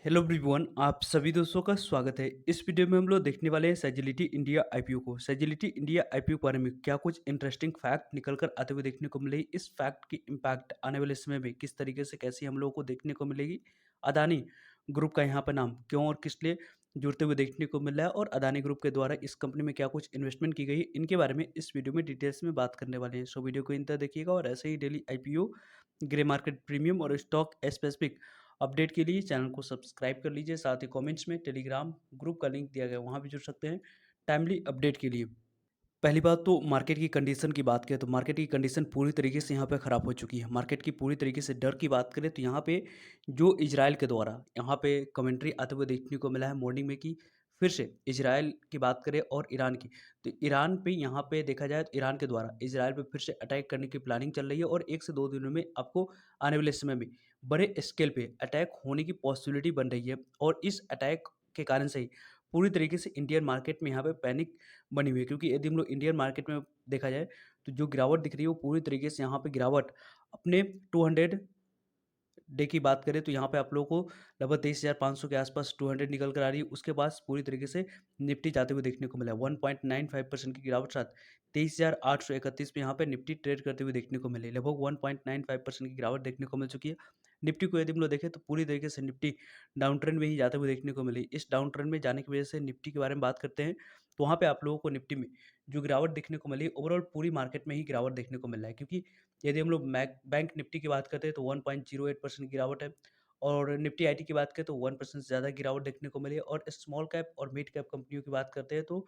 Hello everyone, आप सभी दोस्तों का स्वागत है। इस वीडियो में हम लोग देखने वाले हैं सेजिलिटी इंडिया आईपीओ को। सेजिलिटी इंडिया आईपीओ के बारे में क्या कुछ इंटरेस्टिंग फैक्ट निकल कर आते हुए देखने को मिलेगी, इस फैक्ट की इम्पैक्ट आने वाले समय में किस तरीके से कैसी हम लोगों को देखने को मिलेगी, अदानी ग्रुप का यहाँ पर नाम क्यों और किस लिए जुड़ते हुए देखने को मिल रहा है, और अदानी ग्रुप के द्वारा इस कंपनी में क्या कुछ इन्वेस्टमेंट की गई है, इनके बारे में इस वीडियो में डिटेल्स में बात करने वाले हैं। सो वीडियो को इन तक देखिएगा और ऐसे ही daily IPO, grey market premium और स्टॉक स्पेसिफिक अपडेट के लिए चैनल को सब्सक्राइब कर लीजिए। साथ ही कमेंट्स में टेलीग्राम ग्रुप का लिंक दिया गया है, वहाँ भी जुड़ सकते हैं टाइमली अपडेट के लिए। पहली बात तो मार्केट की कंडीशन की बात करें तो मार्केट की कंडीशन पूरी तरीके से यहाँ पे ख़राब हो चुकी है। मार्केट की पूरी तरीके से डर की बात करें तो यहाँ पे जो इजराइल के द्वारा यहाँ पे कमेंट्री आते हुए देखने को मिला है मॉर्निंग में कि फिर से इजराइल की बात करें और ईरान की, तो ईरान पे यहाँ पे देखा जाए तो ईरान के द्वारा इजराइल पे फिर से अटैक करने की प्लानिंग चल रही है और 1 से 2 दिनों में आपको आने वाले समय में बड़े स्केल पे अटैक होने की पॉसिबिलिटी बन रही है। और इस अटैक के कारण से ही पूरी तरीके से इंडियन मार्केट में यहाँ पे पैनिक बनी हुई है, क्योंकि यदि हम लोग इंडियन मार्केट में देखा जाए तो जो गिरावट दिख रही है वो पूरी तरीके से यहाँ पे गिरावट अपने 200 डे की बात करें तो यहाँ पे आप लोगों को लगभग 23,500 के आसपास 200 निकल कर आ रही है। उसके पास पूरी तरीके से निफ्टी जाते हुए देखने को मिला है 1.95% की गिरावट साथ 23,831 पे यहाँ पे निफ्टी ट्रेड करते हुए देखने को मिली, लगभग 1.95% की गिरावट देखने को मिल चुकी है। निफ्टी को यदि हम लोग देखें तो पूरी तरीके से निफ्टी डाउन ट्रेंड में ही जाते हुए देखने को मिली। इस डाउन ट्रेंड में जाने की वजह से निफ्टी के बारे में बात करते हैं तो वहाँ पे आप लोगों को निफ्टी में जो गिरावट देखने को मिली, ओवरऑल पूरी मार्केट में ही गिरावट देखने को मिल रहा है। क्योंकि यदि हम लोग बैंक निफ्टी की बात करते हैं तो 1.08% गिरावट है, और निफ्टी आईटी की बात करें तो 1% से ज़्यादा गिरावट देखने को मिली है। और स्मॉल कैप और मिड कैप कंपनियों की बात करते हैं तो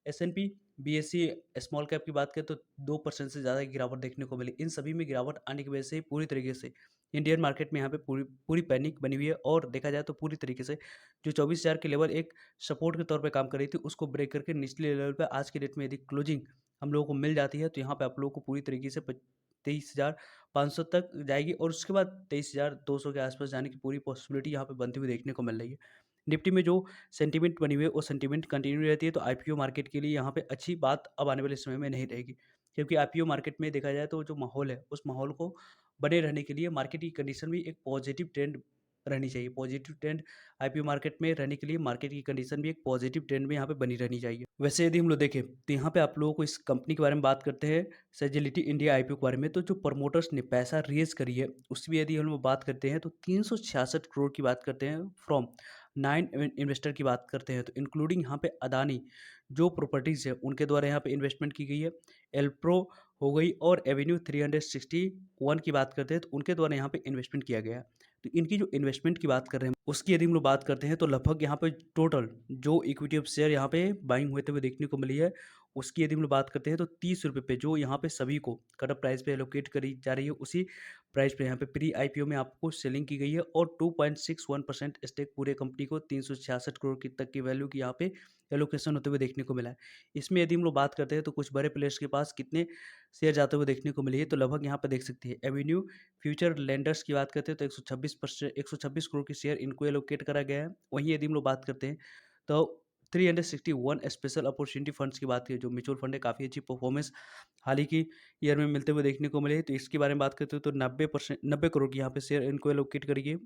एस&पी बीएसई स्मॉल कैप की बात करें तो 2% से ज़्यादा गिरावट देखने को मिली। इन सभी में गिरावट आने की वजह से पूरी तरीके से इंडियन मार्केट में यहाँ पे पूरी पूरी पैनिक बनी हुई है। और देखा जाए तो पूरी तरीके से जो 24,000 के लेवल एक सपोर्ट के तौर पे काम कर रही थी, उसको ब्रेक करके निचले लेवल पे आज के डेट में यदि क्लोजिंग हम लोगों को मिल जाती है तो यहाँ पे आप लोगों को पूरी तरीके से 23,500 तक जाएगी, और उसके बाद 23,200 के आसपास जाने की पूरी पॉसिबिलिटी यहाँ पे बनती हुई देखने को मिल रही है। निफ्टी में जो सेंटीमेंट बनी हुई है वो सेंटीमेंट कंटिन्यू रहती है, तो आईपीओ मार्केट के लिए यहाँ पे अच्छी बात अब आने वाले समय में नहीं रहेगी। क्योंकि आईपीओ मार्केट में देखा जाए तो जो माहौल है उस माहौल को बने रहने के लिए मार्केट की कंडीशन भी एक पॉजिटिव ट्रेंड रहनी चाहिए। पॉजिटिव ट्रेंड आईपीओ मार्केट में रहने के लिए मार्केट की कंडीशन भी एक पॉजिटिव ट्रेंड में यहाँ पे बनी रहनी चाहिए। वैसे यदि हम लोग देखें तो यहाँ पे आप लोगों को इस कंपनी के बारे में बात करते हैं, सेजिलिटी इंडिया आईपीओ के बारे में, तो जो प्रमोटर्स ने पैसा रेज करी है उसकी भी यदि हम लोग बात करते हैं तो 366 करोड़ की बात करते हैं फ्रॉम 9 इन्वेस्टर की बात करते हैं, तो इंक्लूडिंग यहाँ पे अदानी जो प्रॉपर्टीज़ है उनके द्वारा यहाँ पे इन्वेस्टमेंट की गई है। एल्प्रो हो गई और एवेन्यू 361 की बात करते हैं तो उनके द्वारा यहाँ पे इन्वेस्टमेंट किया गया है। तो इनकी जो इन्वेस्टमेंट की बात कर रहे हैं उसकी यदि हम लोग बात करते हैं तो लगभग यहाँ पे टोटल जो इक्विटी ऑफ शेयर यहाँ पे बाइंग होते हुए देखने को मिली है, उसकी यदि हम लोग बात करते हैं तो 30 रुपये पे जो यहाँ पे सभी को कट ऑफ प्राइस पे एलोकेट करी जा रही है, उसी प्राइस पे यहाँ पे प्री आईपीओ में आपको सेलिंग की गई है। और 2.61% स्टेक पूरे कंपनी को 366 करोड़ की तक की वैल्यू की यहाँ पे एलोकेशन होते हुए देखने को मिला है। इसमें यदि हम लोग बात करते हैं तो कुछ बड़े प्लेयर्स के पास कितने शेयर जाते हुए देखने को मिले है, तो लगभग यहाँ पे देख सकते हैं एवेन्यू फ्यूचर लेंडर्स की बात करते हैं तो 126 करोड़ की शेयर इनको एलोकेट करा गया है। वहीं यदि हम लोग बात करते हैं तो 361 स्पेशल अपॉर्चुनिटी फंड्स की बात करें, जो म्यूचुअल फंड है, काफ़ी अच्छी परफॉर्मेंस हाल ही की ईयर में मिलते हुए देखने को मिले, तो इसके बारे में बात करते हो तो 90 करोड़ की यहाँ पे शेयर इनको एलोकेट करी गई।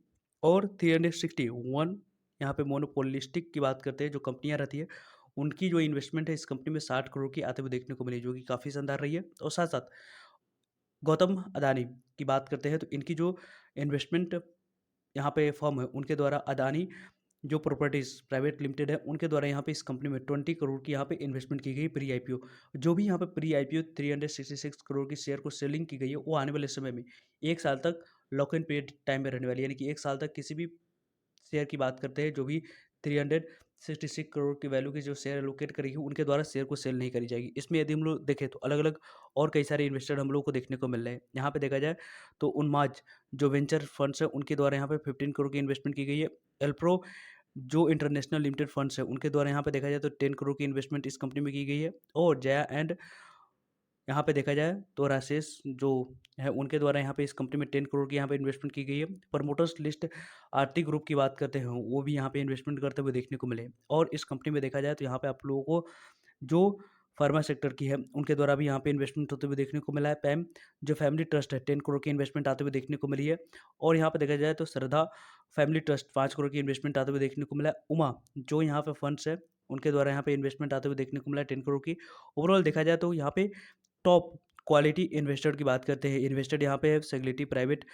और 361 यहाँ पे मोनोपोलिस्टिक की बात करते हैं, जो कंपनियां रहती है उनकी जो इन्वेस्टमेंट है इस कंपनी में 60 करोड़ की आते हुए देखने को मिली, जो कि काफ़ी शानदार रही है। और साथ साथ गौतम अदानी की बात करते हैं तो इनकी जो इन्वेस्टमेंट यहाँ पे फर्म है उनके द्वारा अदानी जो प्रॉपर्टीज़ प्राइवेट लिमिटेड है उनके द्वारा यहाँ पे इस कंपनी में 20 करोड़ की यहाँ पे इन्वेस्टमेंट की गई प्री आईपीओ। जो भी यहाँ पे प्री आईपीओ 366 करोड़ की शेयर को सेलिंग की गई है वो आने वाले समय में 1 साल तक लॉक इन पीरियड टाइम में रहने वाली है, यानी कि 1 साल तक किसी भी शेयर की बात करते हैं जो भी 366 करोड़ की वैल्यू के जो शेयर एलोकेट करी है उनके द्वारा शेयर को सेल नहीं करी जाएगी। इसमें यदि हम लोग देखें तो अलग अलग और कई सारे इन्वेस्टर हम लोग को देखने को मिल रहे हैं। यहाँ पे देखा जाए तो उन्माद जो वेंचर फंड्स है उनके द्वारा यहाँ पे 15 करोड़ की इन्वेस्टमेंट की गई है। एल्प्रो जो इंटरनेशनल लिमिटेड फंड्स है उनके द्वारा यहाँ पे देखा जाए तो 10 करोड़ की इन्वेस्टमेंट इस कंपनी में की गई है। और जया एंड यहाँ पे देखा जाए तो राशेष जो है उनके द्वारा यहाँ पे इस कंपनी में 10 करोड़ की यहाँ पे इन्वेस्टमेंट की गई है। प्रमोटर्स लिस्ट आरती ग्रुप की बात करते हैं वो भी यहाँ पे इन्वेस्टमेंट करते हुए देखने को मिले। और इस कंपनी में देखा जाए तो यहाँ पे आप लोगों को जो फार्मा सेक्टर की है, उनके द्वारा भी यहाँ पे इन्वेस्टमेंट होते हुए देखने को मिला है। पैम जो फैमिली ट्रस्ट है 10 करोड़ की इन्वेस्टमेंट आते हुए देखने को मिली है। और यहाँ पे देखा जाए तो श्रद्धा फैमिली ट्रस्ट 5 करोड़ की इन्वेस्टमेंट आते हुए देखने को मिला है। उमा जो यहाँ पे फंड्स है, उनके द्वारा यहाँ पे इन्वेस्टमेंट आते हुए देखने को मिला है 10 करोड़ की। ओवरऑल देखा जाए तो यहाँ पे टॉप क्वालिटी इन्वेस्टर की बात करते हैं, इन्वेस्टर यहाँ पे है सेग्लिटी प्राइवेट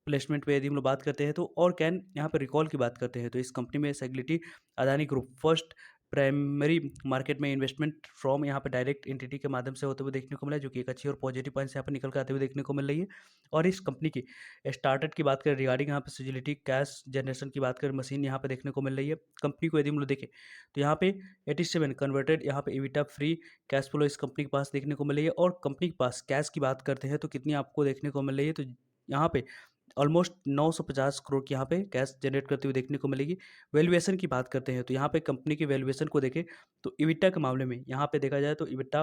प्लेसमेंट पे यदि हम लोग बात करते हैं तो, और कैन यहाँ पे रिकॉल की बात करते हैं तो इस कंपनी में सेग्लिटी Adani group first primary market में इन्वेस्टमेंट फ्रॉम यहाँ पे डायरेक्ट एंटिटी के माध्यम से होते हुए देखने को मिला है, जो कि एक अच्छी और पॉजिटिव पॉइंट्स यहाँ पे निकल कर आते हुए देखने को मिल रही है। और इस कंपनी की स्टार्टअप की बात करें रिगार्डिंग यहाँ पे सिजिलिटी कैश जनरेशन की बात करें, मशीन यहाँ पे देखने को मिल रही है। कंपनी को यदि हम लोग देखें तो यहाँ पे 87 कन्वर्टेड यहाँ पे इविटा फ्री कैश फ्लो इस कंपनी के पास देखने को मिल रही है। और कंपनी के पास कैश की बात करते हैं तो कितनी आपको देखने को मिल रही है, तो यहाँ पे ऑलमोस्ट 950 करोड़ की यहाँ पे कैश जनरेट करते हुए देखने को मिलेगी। वैल्यूएशन की बात करते हैं तो यहाँ पे कंपनी की वैल्यूएशन को देखें तो इबिटा के मामले में यहाँ पे देखा जाए तो इबिटा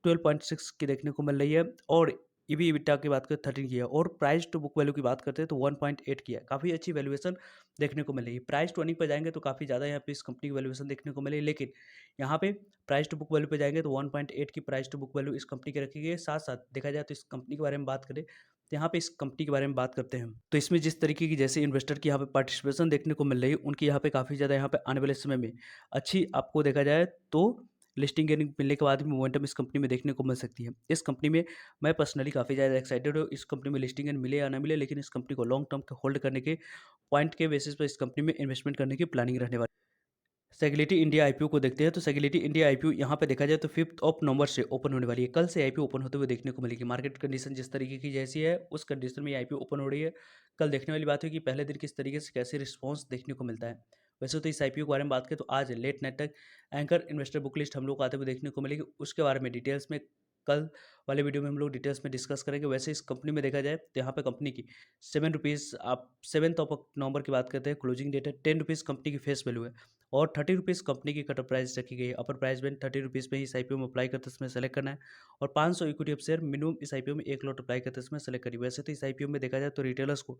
12.6 की देखने को मिल रही है। और ईवी इबिटा की बात करें 13 की है। और प्राइस टू बुक वैल्यू की बात करते हैं तो 1.8 की है। काफ़ी अच्छी वैल्यूएशन देखने को मिल रही है। प्राइस टू अर्निंग पे जाएंगे तो काफ़ी ज़्यादा यहाँ पे इस कंपनी की वैल्यूएशन देखने को मिलेगी, लेकिन यहाँ पे प्राइस टू बुक वैल्यू पे जाएंगे तो 1.8 की प्राइस टू बुक वैल्यू इस कंपनी की रखी गई है। साथ साथ देखा जाए तो इस कंपनी के बारे में बात करें तो यहाँ पे इस कंपनी के बारे में बात करते हैं तो इसमें जिस तरीके की जैसे इन्वेस्टर की यहाँ पे पार्टिसिपेशन देखने को मिल रही है, उनकी यहाँ पे काफ़ी ज़्यादा यहाँ पे आने वाले समय में अच्छी आपको देखा जाए तो लिस्टिंग गेनिंग मिलने के बाद भी मोमेंटम इस कंपनी में देखने को मिल सकती है। इस कंपनी में मैं पर्सनली काफ़ी ज़्यादा एक्साइटेड हूँ, इस कंपनी में लिस्टिंग गेन मिले या ना मिले, लेकिन इस कंपनी को लॉन्ग टर्म के होल्ड करने के पॉइंट के बेसिस पर इस कंपनी में इन्वेस्टमेंट करने की प्लानिंग रहने वाली है। सेगिलिटी इंडिया आईपीओ को देखते हैं तो सेगिलिटी इंडिया आईपीओ यहाँ पे देखा जाए तो 5 ऑफ नवंबर से ओपन होने वाली है। कल से आईपीओ ओपन होते हुए देखने को मिलेगी। मार्केट कंडीशन जिस तरीके की जैसी है उस कंडीशन में आईपीओ ओपन हो रही है। कल देखने वाली बात है कि पहले दिन किस तरीके से कैसे रिस्पॉन्स देखने को मिलता है। वैसे तो इस आईपीओ के बारे में बात करें तो आज लेट नाइट तक एंकर इन्वेस्टर बुक लिस्ट हम लोग को आते हुए देखने को मिलेगी। उसके बारे में डिटेल्स में कल वाले वीडियो में हम लोग डिटेल्स में डिस्कस करेंगे। वैसे इस कंपनी में देखा जाए तो यहाँ पे कंपनी की ₹7 आप 7th ऑफ नवंबर की बात करते हैं, क्लोजिंग डेट है। ₹10 कंपनी की फेस वैल्यू है और ₹30 कंपनी की कट ऑफ प्राइस रखी गई है। अपर प्राइस बैंड ₹30 में ही इस आईपीओ में अप्लाई करते समय सेलेक्ट करना है और 500 इक्विटी ऑफ शेयर मिनिमम इस आईपीओ में 1 लॉट अप्लाई करते समय सेलेक्ट करिए। वैसे तो इस आईपीओ में देखा जाए तो रिटेलर्स को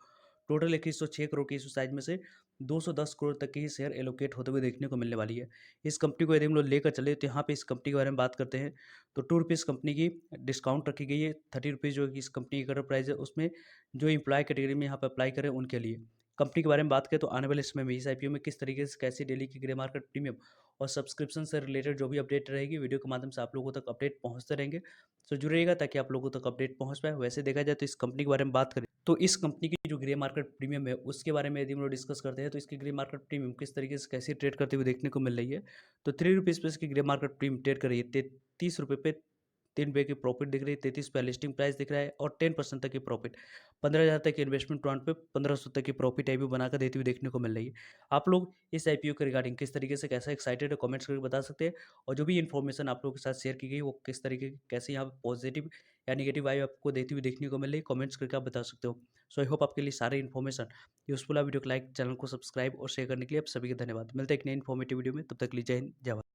टोटल 106 करोड़ की इस साइज में से 210 करोड़ तक के ही शेयर एलोकेट होते हुए देखने को मिलने वाली है। इस कंपनी को यदि हम लोग लेकर चले तो यहाँ पे इस कंपनी के बारे में बात करते हैं तो ₹2 कंपनी की डिस्काउंट रखी गई है। ₹30 जो कि इस कंपनी की कट ऑफ प्राइस है उसमें जो एम्प्लॉय कैटेगरी में यहाँ पे अप्लाई करें उनके लिए। कंपनी के बारे में बात करें तो आने वाले समय में इस आईपीओ में किस तरीके से कैसी डेली की ग्रे मार्केट प्रीमियम और सब्सक्रिप्शन से रिलेटेड जो भी अपडेट रहेगी वीडियो के माध्यम से आप लोगों तक अपडेट पहुंचते रहेंगे। तो जुड़े रहिएगा ताकि आप लोगों तक अपडेट पहुंच पाए। वैसे देखा जाए तो इस कंपनी के बारे में बात करें तो इस कंपनी की जो ग्रे मार्केट प्रीमियम है उसके बारे में यदि हम लोग डिस्कस करते हैं तो इसकी ग्रे मार्केट प्रीमियम किस तरीके से कैसे ट्रेड करते हुए देखने को मिल रही है। तो ₹3 पे इसकी ग्रे मार्केट प्रीमियम ट्रेड कर रही है। ₹33 पे 3 रुपये की प्रॉफिट दिख रही है। 33 पे लिस्टिंग प्राइस दिख रहा है और 10% तक की प्रॉफिट 15,000 तक की इन्वेस्टमेंट प्लान पे 1500 तक की प्रॉफिट आईपीओ बनाकर देती हुई देखने को मिल रही है। आप लोग इस आईपीओ के रिगार्डिंग किस तरीके से कैसा एक्साइटेड है कमेंट्स करके बता सकते हैं और जो भी इन्फॉर्मेशन आप लोगों के साथ शेयर की गई वो किस तरीके की कैसे यहाँ पे पॉजिटिव या नेगेटिव वाइब आपको देती हुई देखने को मिल रही है कमेंट्स करके आप बता सकते हो। सो आई होप आपके लिए सारे इन्फॉर्मेशन यूजफुल है। वीडियो को लाइक चैनल को सब्सक्राइब और शेयर करने के लिए आप सभी का धन्यवाद। मिलते हैं एक नई इन्फॉर्मेटिव वीडियो में, तब तक के लिए जय हिंद जय भारत।